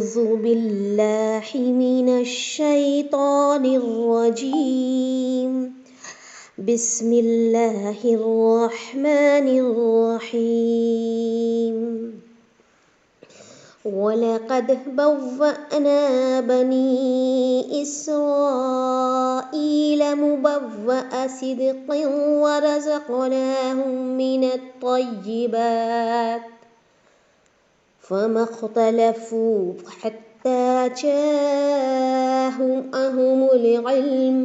أعوذ بالله من الشيطان الرجيم بسم الله الرحمن الرحيم وَلَقَدْ بَوَّأْنَا بَنِي إِسْرَائِيلَ مُبَوَّأَ صِدْقٍ وَرَزَقْنَاهُم مِّنَ الطَّيِّبَاتِ فَمَا اخْتَلَفُوا حَتَّىٰ جَاءَهُمُ الْعِلْمُ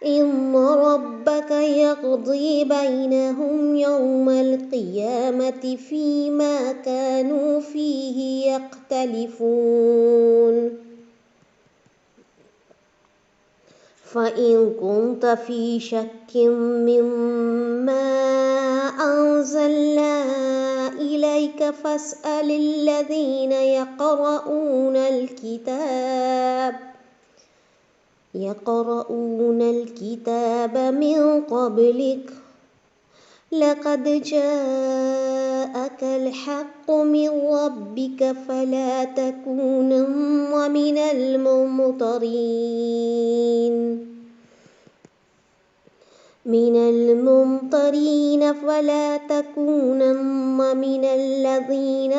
إِنَّ رَبَّكَ يَقْضِي بَيْنَهُمْ يَوْمَ الْقِيَامَةِ فِيمَا كَانُوا فِيهِ يَخْتَلِفُونَ فَإِن كُنتَ في شك مما أنزلنا إليك فاسأل الذين يقرؤون الكتاب من قبلك لقد جاءك الحق من ربك فلا تكونن من الممترين فلا تكونن من الذين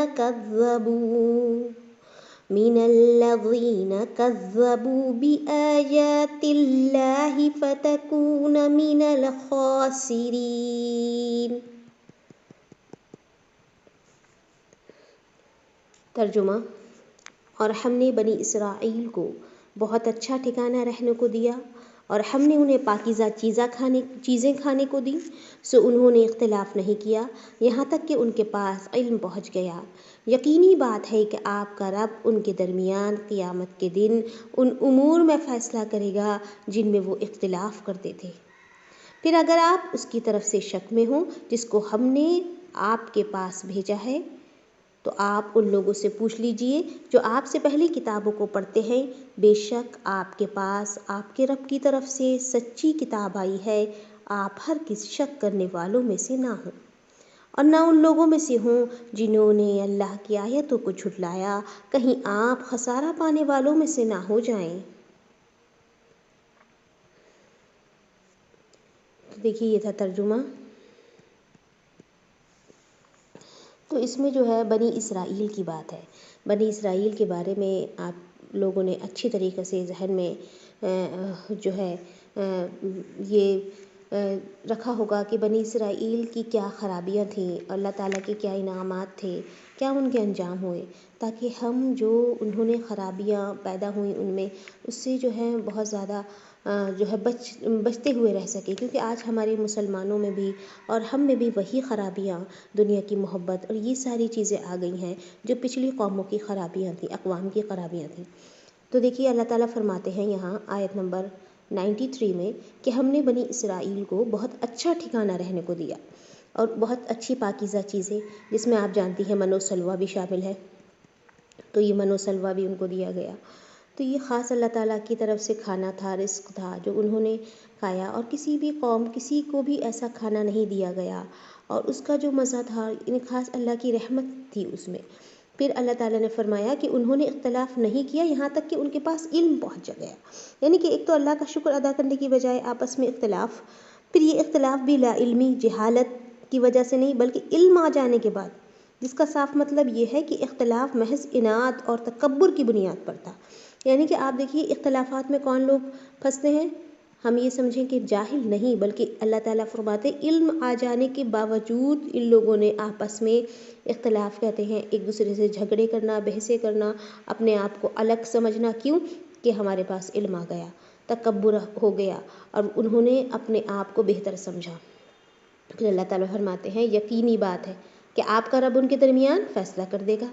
كذبوا بآيات الله فتكون من الخاسرين۔ ترجمہ: اور ہم نے بنی اسرائیل کو بہت اچھا ٹھکانہ رہنے کو دیا اور ہم نے انہیں پاکیزہ چیزیں کھانے کو دیں، سو انہوں نے اختلاف نہیں کیا یہاں تک کہ ان کے پاس علم پہنچ گیا۔ یقینی بات ہے کہ آپ کا رب ان کے درمیان قیامت کے دن ان امور میں فیصلہ کرے گا جن میں وہ اختلاف کرتے تھے۔ پھر اگر آپ اس کی طرف سے شک میں ہوں جس کو ہم نے آپ کے پاس بھیجا ہے تو آپ ان لوگوں سے پوچھ لیجئے جو آپ سے پہلی کتابوں کو پڑھتے ہیں، بے شک آپ کے پاس آپ کے رب کی طرف سے سچی کتاب آئی ہے، آپ ہر کس شک کرنے والوں میں سے نہ ہوں اور نہ ان لوگوں میں سے ہوں جنہوں نے اللہ کی آیتوں کو جھٹلایا، کہیں آپ خسارہ پانے والوں میں سے نہ ہو جائیں۔ دیکھیے یہ تھا ترجمہ۔ تو اس میں جو ہے بنی اسرائیل کی بات ہے۔ بنی اسرائیل کے بارے میں آپ لوگوں نے اچھی طریقے سے ذہن میں جو ہے یہ رکھا ہوگا کہ بنی اسرائیل کی کیا خرابیاں تھیں، اللہ تعالیٰ کے کیا انعامات تھے، کیا ان کے انجام ہوئے، تاکہ ہم جو انہوں نے خرابیاں پیدا ہوئیں ان میں اس سے جو ہے بہت زیادہ جو ہے بچتے ہوئے رہ سکیں، کیونکہ آج ہمارے مسلمانوں میں بھی اور ہم میں بھی وہی خرابیاں، دنیا کی محبت اور یہ ساری چیزیں آ گئی ہیں جو پچھلی قوموں کی خرابیاں تھیں، اقوام کی خرابیاں تھیں۔ تو دیکھیے اللہ تعالیٰ فرماتے ہیں یہاں آیت نمبر 93 میں کہ ہم نے بنی اسرائیل کو بہت اچھا ٹھکانہ رہنے کو دیا اور بہت اچھی پاکیزہ چیزیں، جس میں آپ جانتی ہیں من و سلویٰ بھی شامل ہے، تو یہ من و سلویٰ بھی ان کو دیا گیا۔ تو یہ خاص اللہ تعالیٰ کی طرف سے کھانا تھا، رزق تھا جو انہوں نے کھایا، اور کسی بھی قوم کسی کو بھی ایسا کھانا نہیں دیا گیا، اور اس کا جو مزہ تھا خاص اللہ کی رحمت تھی اس میں۔ پھر اللہ تعالیٰ نے فرمایا کہ انہوں نے اختلاف نہیں کیا یہاں تک کہ ان کے پاس علم پہنچ گیا، یعنی کہ ایک تو اللہ کا شکر ادا کرنے کی بجائے آپس میں اختلاف، پھر یہ اختلاف بھی لا علمی جہالت کی وجہ سے نہیں بلکہ علم آ جانے کے بعد، جس کا صاف مطلب یہ ہے کہ اختلاف محض اناد اور تکبر کی بنیاد پر تھا۔ یعنی کہ آپ دیکھیے اختلافات میں کون لوگ پھنستے ہیں، ہم یہ سمجھیں کہ جاہل نہیں بلکہ اللہ تعالیٰ فرماتے علم آ جانے کے باوجود ان لوگوں نے آپس میں اختلاف کہتے ہیں ایک دوسرے سے جھگڑے کرنا، بحثیں کرنا، اپنے آپ کو الگ سمجھنا، کیوں کہ ہمارے پاس علم آ گیا، تکبر ہو گیا اور انہوں نے اپنے آپ کو بہتر سمجھا۔ پھر اللہ تعالیٰ فرماتے ہیں یقینی بات ہے کہ آپ کا رب ان کے درمیان فیصلہ کر دے گا۔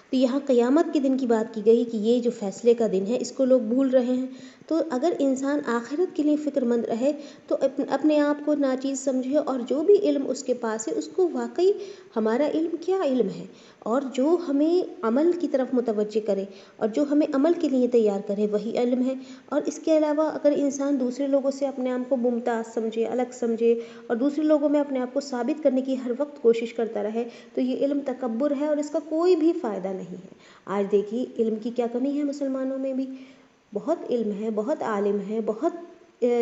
تو یہاں قیامت کے دن کی بات کی گئی کہ یہ جو فیصلے کا دن ہے اس کو لوگ بھول رہے ہیں۔ تو اگر انسان آخرت کے لیے فکر مند رہے تو اپنے آپ کو ناچیز سمجھے، اور جو بھی علم اس کے پاس ہے اس کو واقعی ہمارا علم کیا علم ہے، اور جو ہمیں عمل کی طرف متوجہ کرے اور جو ہمیں عمل کے لیے تیار کرے وہی علم ہے۔ اور اس کے علاوہ اگر انسان دوسرے لوگوں سے اپنے آپ کو ممتاز سمجھے، الگ سمجھے اور دوسرے لوگوں میں اپنے آپ کو ثابت کرنے کی ہر وقت کوشش کرتا رہے تو یہ علم تکبر ہے اور اس کا کوئی بھی فائدہ نہیں۔ نہیں ہے۔ آج دیکھیے علم کی کیا کمی ہے مسلمانوں میں بھی، بہت علم ہے، بہت عالم ہے، بہت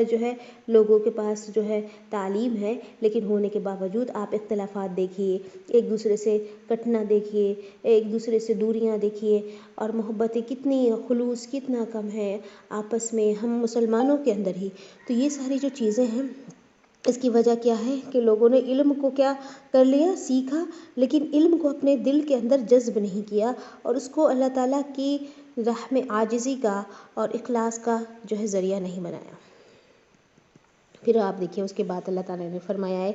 جو ہے لوگوں کے پاس جو ہے تعلیم ہے، لیکن ہونے کے باوجود آپ اختلافات دیکھیے، ایک دوسرے سے کٹنا دیکھیے، ایک دوسرے سے دوریاں دیکھیے، اور محبتیں کتنی، خلوص کتنا کم ہے آپس میں ہم مسلمانوں کے اندر ہی۔ تو یہ ساری جو چیزیں ہیں اس کی وجہ کیا ہے کہ لوگوں نے علم کو کیا کر لیا، سیکھا، لیکن علم کو اپنے دل کے اندر جذب نہیں کیا اور اس کو اللہ تعالیٰ کی راہ میں عاجزی کا اور اخلاص کا جو ہے ذریعہ نہیں بنایا۔ پھر آپ دیکھیے اس کے بعد اللہ تعالیٰ نے فرمایا ہے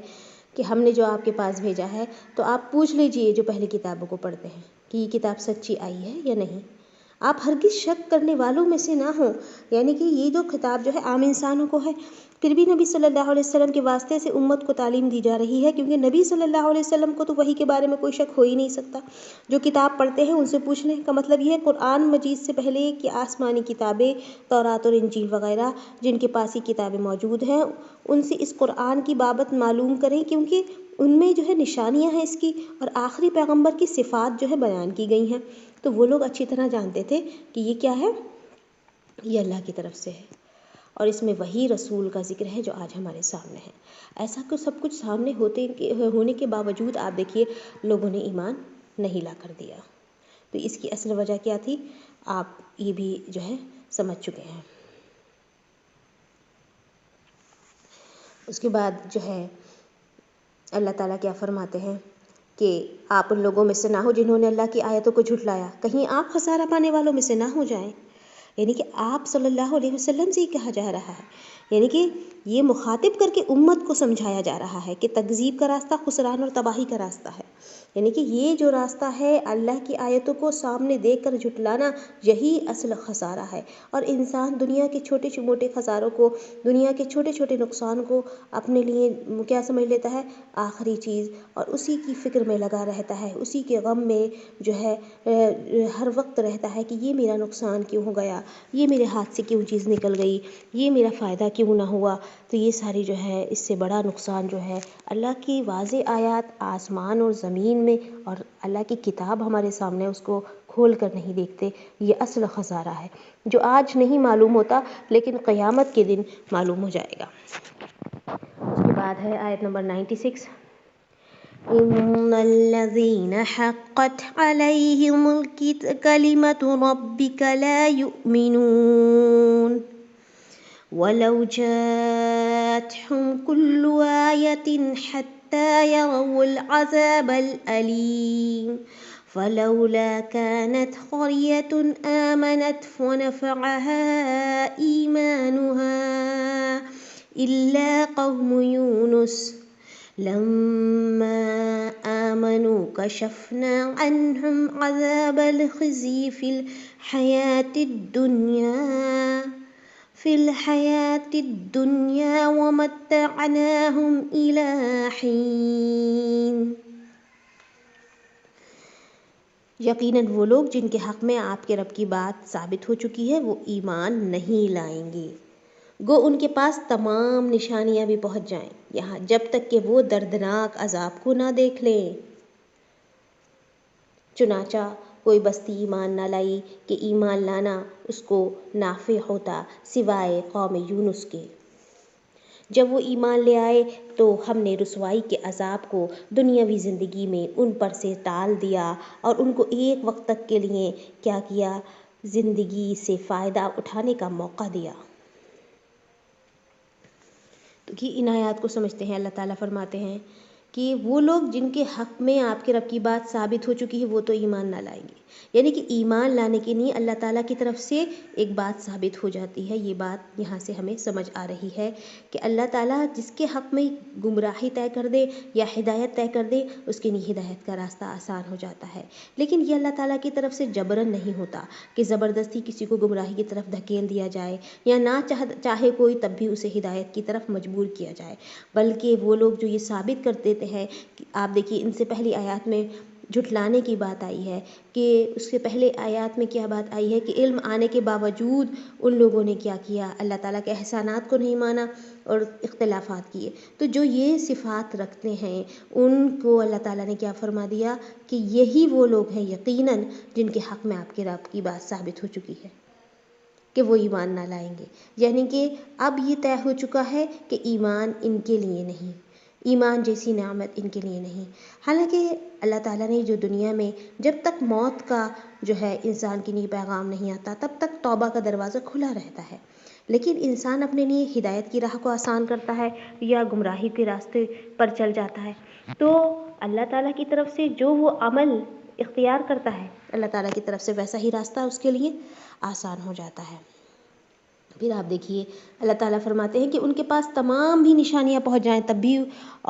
کہ ہم نے جو آپ کے پاس بھیجا ہے تو آپ پوچھ لیجئے جو پہلی کتابوں کو پڑھتے ہیں کہ یہ کتاب سچی آئی ہے یا نہیں۔ آپ ہرگز شک کرنے والوں میں سے نہ ہوں، یعنی کہ یہ جو خطاب جو ہے عام انسانوں کو ہے، پھر بھی نبی صلی اللہ علیہ وسلم کے واسطے سے امت کو تعلیم دی جا رہی ہے، کیونکہ نبی صلی اللہ علیہ وسلم کو تو وحی کے بارے میں کوئی شک ہو ہی نہیں سکتا۔ جو کتاب پڑھتے ہیں ان سے پوچھنے کا مطلب یہ ہے قرآن مجید سے پہلے کہ آسمانی کتابیں تورات اور انجیل وغیرہ جن کے پاس یہ کتابیں موجود ہیں ان سے اس قرآن کی بابت معلوم کریں، کیونکہ ان میں جو ہے نشانیاں ہیں اس کی، اور آخری پیغمبر کی صفات جو ہے بیان کی گئی ہیں۔ تو وہ لوگ اچھی طرح جانتے تھے کہ یہ کیا ہے، یہ اللہ کی طرف سے ہے، اور اس میں وہی رسول کا ذکر ہے جو آج ہمارے سامنے ہے۔ ایسا کہ سب کچھ سامنے ہونے کے باوجود آپ دیکھیے لوگوں نے ایمان نہیں لا کر دیا۔ تو اس کی اصل وجہ کیا تھی آپ یہ بھی جو ہے سمجھ چکے ہیں۔ اس کے بعد جو ہے اللہ تعالیٰ کیا فرماتے ہیں کہ آپ ان لوگوں میں سے نہ ہو جنہوں نے اللہ کی آیتوں کو جھٹلایا، کہیں آپ خسارہ پانے والوں میں سے نہ ہو جائیں۔ یعنی کہ آپ صلی اللہ علیہ وسلم سے ہی کہا جا رہا ہے، یعنی کہ یہ مخاطب کر کے امت کو سمجھایا جا رہا ہے کہ تکذیب کا راستہ خسران اور تباہی کا راستہ ہے۔ یعنی کہ یہ جو راستہ ہے اللہ کی آیتوں کو سامنے دیکھ کر جھٹلانا، یہی اصل خسارہ ہے، اور انسان دنیا کے چھوٹے موٹے خساروں کو، دنیا کے چھوٹے چھوٹے نقصان کو اپنے لیے کیا سمجھ لیتا ہے، آخری چیز، اور اسی کی فکر میں لگا رہتا ہے، اسی کے غم میں جو ہے ہر وقت رہتا ہے کہ یہ میرا نقصان کیوں ہو گیا، یہ میرے ہاتھ سے کیوں چیز نکل گئی، یہ میرا فائدہ کیوں نہ ہوا۔ تو یہ ساری جو ہے اس سے بڑا نقصان جو ہے اللہ کی واضح آیات آسمان اور زمین میں اور اللہ کی کتاب ہمارے سامنے اس کو کھول کر نہیں دیکھتے، یہ اصل خسارہ ہے جو آج نہیں معلوم ہوتا لیکن قیامت کے دن معلوم ہو جائے گا۔ اس کے بعد ہے آیت نمبر 96، إِنَّ الَّذِينَ حَقَّتْ عَلَيْهِمُ كَلِمَةُ رَبِّكَ لَا يُؤْمِنُونَ وَلَوْ جَاءَتْهُمْ كُلُّ آيَةٍ حَتَّى يَرَوْا الْعَذَابَ الْأَلِيمَ فَلَوْلَا كَانَتْ قَرْيَةٌ آمَنَتْ فَنَفَعَهَا إِيمَانُهَا إِلَّا قَوْمُ يُونُسَ لَمَّا آمَنُوا كَشَفْنَا عَنْهُمْ عَذَابَ الْخِزْيِ فِي الْحَيَاةِ الدُّنْيَا وَمَتَّعْنَاهُمْ إِلَىٰ حِينٍ۔ یقیناً وہ لوگ جن کے حق میں آپ کے رب کی بات ثابت ہو چکی ہے وہ ایمان نہیں لائیں گے، گو ان کے پاس تمام نشانیاں بھی پہنچ جائیں، یہاں جب تک کہ وہ دردناک عذاب کو نہ دیکھ لیں۔ چنانچہ کوئی بستی ایمان نہ لائی کہ ایمان لانا اس کو نافع ہوتا سوائے قوم یونس کے۔ جب وہ ایمان لے آئے تو ہم نے رسوائی کے عذاب کو دنیاوی زندگی میں ان پر سے ٹال دیا اور ان کو ایک وقت تک کے لیے کیا کیا، زندگی سے فائدہ اٹھانے کا موقع دیا۔ تو ان آیات کو سمجھتے ہیں، اللہ تعالیٰ فرماتے ہیں کہ وہ لوگ جن کے حق میں آپ کے رب کی بات ثابت ہو چکی ہے وہ تو ایمان نہ لائیں گے، یعنی کہ ایمان لانے کے لیے اللہ تعالیٰ کی طرف سے ایک بات ثابت ہو جاتی ہے۔ یہ بات یہاں سے ہمیں سمجھ آ رہی ہے کہ اللہ تعالیٰ جس کے حق میں گمراہی طے کر دے یا ہدایت طے کر دے اس کے لیے ہدایت کا راستہ آسان ہو جاتا ہے، لیکن یہ اللہ تعالیٰ کی طرف سے جبراً نہیں ہوتا کہ زبردستی کسی کو گمراہی کی طرف دھکیل دیا جائے یا نہ چاہے کوئی تب بھی اسے ہدایت کی طرف مجبور کیا جائے، بلکہ وہ لوگ جو یہ ثابت کر دیتے ہیں کہ آپ دیکھیے ان سے پہلی آیات میں جھٹلانے کی بات آئی ہے، کہ اس سے پہلے آیات میں کیا بات آئی ہے کہ علم آنے کے باوجود ان لوگوں نے کیا کیا، اللہ تعالیٰ کے احسانات کو نہیں مانا اور اختلافات کیے۔ تو جو یہ صفات رکھتے ہیں ان کو اللہ تعالیٰ نے کیا فرما دیا کہ یہی وہ لوگ ہیں یقیناً جن کے حق میں آپ کے رب کی بات ثابت ہو چکی ہے کہ وہ ایمان نہ لائیں گے، یعنی کہ اب یہ طے ہو چکا ہے کہ ایمان ان کے لیے نہیں، ایمان جیسی نعمت ان کے لیے نہیں۔ حالانکہ اللہ تعالیٰ نے جو دنیا میں جب تک موت کا جو ہے انسان کے لیے پیغام نہیں آتا تب تک توبہ کا دروازہ کھلا رہتا ہے، لیکن انسان اپنے لیے ہدایت کی راہ کو آسان کرتا ہے یا گمراہی کے راستے پر چل جاتا ہے، تو اللہ تعالیٰ کی طرف سے جو وہ عمل اختیار کرتا ہے اللہ تعالیٰ کی طرف سے ویسا ہی راستہ اس کے لیے آسان ہو جاتا ہے۔ پھر آپ دیکھیے اللہ تعالیٰ فرماتے ہیں کہ ان کے پاس تمام بھی نشانیاں پہنچ جائیں تب بھی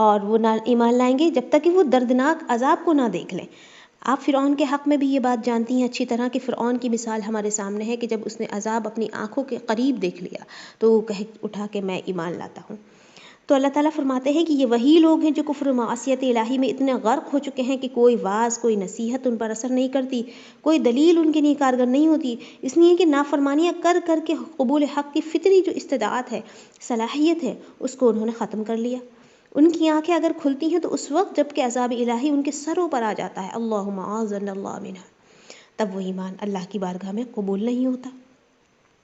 اور وہ نہ ایمان لائیں گے جب تک کہ وہ دردناک عذاب کو نہ دیکھ لیں۔ آپ فرعون کے حق میں بھی یہ بات جانتی ہیں اچھی طرح کہ فرعون کی مثال ہمارے سامنے ہے کہ جب اس نے عذاب اپنی آنکھوں کے قریب دیکھ لیا تو وہ کہہ اٹھا کہ میں ایمان لاتا ہوں۔ تو اللہ تعالیٰ فرماتے ہیں کہ یہ وہی لوگ ہیں جو کفر و معصیت الہی میں اتنے غرق ہو چکے ہیں کہ کوئی واعظ کوئی نصیحت ان پر اثر نہیں کرتی، کوئی دلیل ان کے لیے کارگر نہیں ہوتی، اس لیے کہ نافرمانیاں کر کر کے قبول حق کی فطری جو استطاعت ہے، صلاحیت ہے، اس کو انہوں نے ختم کر لیا۔ ان کی آنکھیں اگر کھلتی ہیں تو اس وقت جب کہ عذاب الہی ان کے سروں پر آ جاتا ہے، اللہم اعاذنا اللہ منہ، تب وہ ایمان اللہ کی بارگاہ میں قبول نہیں ہوتا۔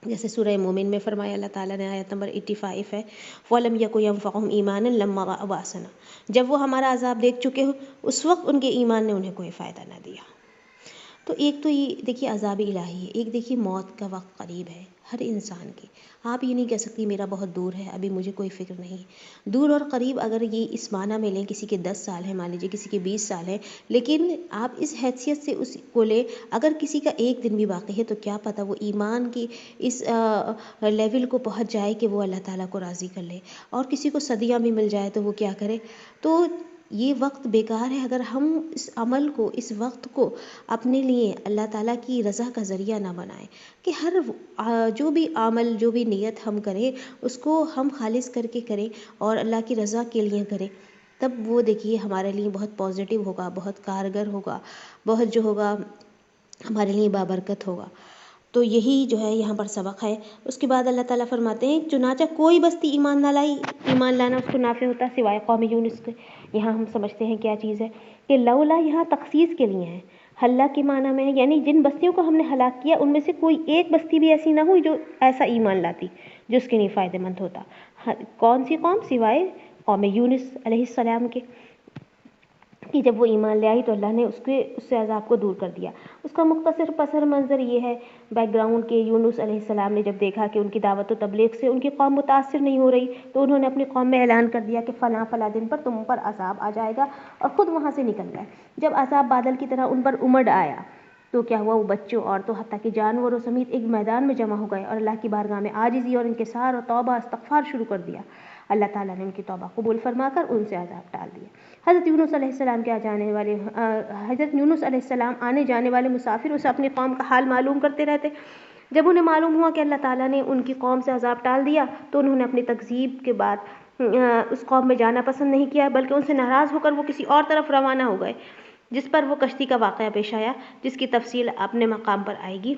جیسے سورہ مومن میں فرمایا اللہ تعالیٰ نے، آیت نمبر 85 ہے، وَلَمْ يَكُنْ يَنْفَعُهُمْ إِيمَانًا لَمَّا بَعَثْنَا، جب وہ ہمارا عذاب دیکھ چکے ہو اس وقت ان کے ایمان نے انہیں کوئی فائدہ نہ دیا۔ تو ایک تو یہ دیکھیے عذاب الہی ہے، ایک دیکھیے موت کا وقت قریب ہے ہر انسان کے، آپ یہ نہیں کہہ سکتی میرا بہت دور ہے ابھی مجھے کوئی فکر نہیں۔ دور اور قریب اگر یہ اس معنی میں لیں، کسی کے 10 سال ہیں مان لیجیے، کسی کے 20 سال ہیں، لیکن آپ اس حیثیت سے اس کو لیں اگر کسی کا ایک دن بھی باقی ہے تو کیا پتہ وہ ایمان کی اس لیول کو پہنچ جائے کہ وہ اللہ تعالیٰ کو راضی کر لے، اور کسی کو صدیاں بھی مل جائے تو وہ کیا کرے۔ تو یہ وقت بیکار ہے اگر ہم اس عمل کو، اس وقت کو اپنے لیے اللہ تعالیٰ کی رضا کا ذریعہ نہ بنائیں، کہ ہر جو بھی عمل جو بھی نیت ہم کریں اس کو ہم خالص کر کے کریں اور اللہ کی رضا کے لیے کریں، تب وہ دیکھیے ہمارے لیے بہت پازیٹیو ہوگا، بہت کارگر ہوگا، بہت جو ہوگا ہمارے لیے بابرکت ہوگا۔ تو یہی جو ہے یہاں پر سبق ہے۔ اس کے بعد اللہ تعالیٰ فرماتے ہیں چنانچہ کوئی بستی ایمان نہ لائی، ایمان لانا اس کو نافع ہوتا سوائے قوم یونس کے۔ یہاں ہم سمجھتے ہیں کیا چیز ہے کہ لولا یہاں تخصیص کے لیے ہے، حلہ کے معنی میں ہے، یعنی جن بستیوں کو ہم نے ہلاک کیا ان میں سے کوئی ایک بستی بھی ایسی نہ ہوئی جو ایسا ایمان لاتی جو اس کے لیے فائدہ مند ہوتا۔ کون سی قوم؟ سوائے قوم یونس علیہ السلام کے، کہ جب وہ ایمان لے آئی تو اللہ نے اس سے عذاب کو دور کر دیا۔ اس کا مختصر پسر منظر یہ ہے بیک گراؤنڈ کے، یونس علیہ السلام نے جب دیکھا کہ ان کی دعوت و تبلیغ سے ان کی قوم متاثر نہیں ہو رہی تو انہوں نے اپنی قوم میں اعلان کر دیا کہ فلاں فلاں دن پر تم پر عذاب آ جائے گا، اور خود وہاں سے نکل گئے۔ جب عذاب بادل کی طرح ان پر امڑ آیا تو کیا ہوا، وہ بچوں عورتوں حتیٰ کہ جانوروں سمیت ایک میدان میں جمع ہو گئے اور اللہ کی بارگاہ میں عاجزی اور انکسار اور توبہ استغفار شروع کر دیا۔ اللہ تعالیٰ نے ان کی توبہ قبول فرما کر ان سے عذاب ٹال دیا۔ حضرت یونس علیہ السلام آنے جانے والے مسافر اسے اپنی قوم کا حال معلوم کرتے رہتے۔ جب انہیں معلوم ہوا کہ اللہ تعالیٰ نے ان کی قوم سے عذاب ٹال دیا تو انہوں نے اپنی تکذیب کے بعد اس قوم میں جانا پسند نہیں کیا، بلکہ ان سے ناراض ہو کر وہ کسی اور طرف روانہ ہو گئے، جس پر وہ کشتی کا واقعہ پیش آیا جس کی تفصیل اپنے مقام پر آئے گی۔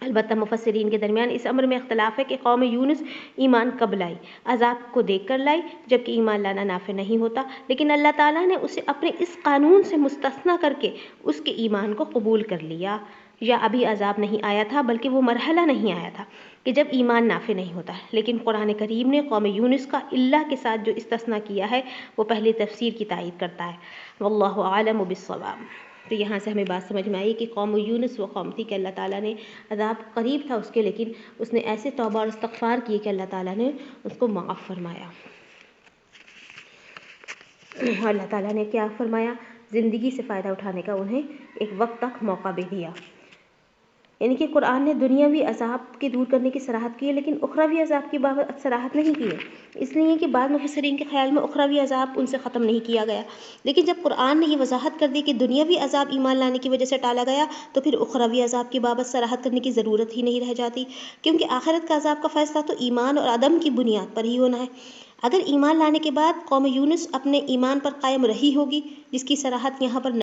البتہ مفسرین کے درمیان اس امر میں اختلاف ہے کہ قوم یونس ایمان کب لائی، عذاب کو دیکھ کر لائی جبکہ ایمان لانا نافع نہیں ہوتا، لیکن اللہ تعالیٰ نے اسے اپنے اس قانون سے مستثنیٰ کر کے اس کے ایمان کو قبول کر لیا، یا ابھی عذاب نہیں آیا تھا بلکہ وہ مرحلہ نہیں آیا تھا کہ جب ایمان نافع نہیں ہوتا۔ لیکن قرآن کریم نے قوم یونس کا اللہ کے ساتھ جو استثناء کیا ہے وہ پہلی تفسیر کی تائید کرتا ہے، واللہ اعلم بالصواب۔ تو یہاں سے ہمیں بات سمجھ میں آئی کہ قوم یونس وہ قوم تھی کہ اللہ تعالیٰ نے عذاب قریب تھا اس کے، لیکن اس نے ایسے توبہ اور استغفار کیے کہ اللہ تعالیٰ نے اس کو معاف فرمایا۔ اللہ تعالیٰ نے کیا فرمایا، زندگی سے فائدہ اٹھانے کا انہیں ایک وقت تک موقع بھی دیا۔ یعنی کہ قرآن نے دنیاوی عذاب کے دور کرنے کی صراحت کی ہے لیکن اخروی عذاب کی بابت صراحت نہیں کی ہے، اس لیے کہ بعض مفسرین کے خیال میں اخروی عذاب ان سے ختم نہیں کیا گیا، لیکن جب قرآن نے یہ وضاحت کر دی کہ دنیاوی عذاب ایمان لانے کی وجہ سے ٹالا گیا تو پھر اخروی عذاب کی بابت صراحت کرنے کی ضرورت ہی نہیں رہ جاتی، کیونکہ آخرت کا عذاب کا فیصلہ تو ایمان اور عدم کی بنیاد پر ہی ہونا ہے۔ اگر ایمان لانے کے بعد قوم یونس اپنے ایمان پر قائم رہی ہوگی، جس کی صراحت یہاں پر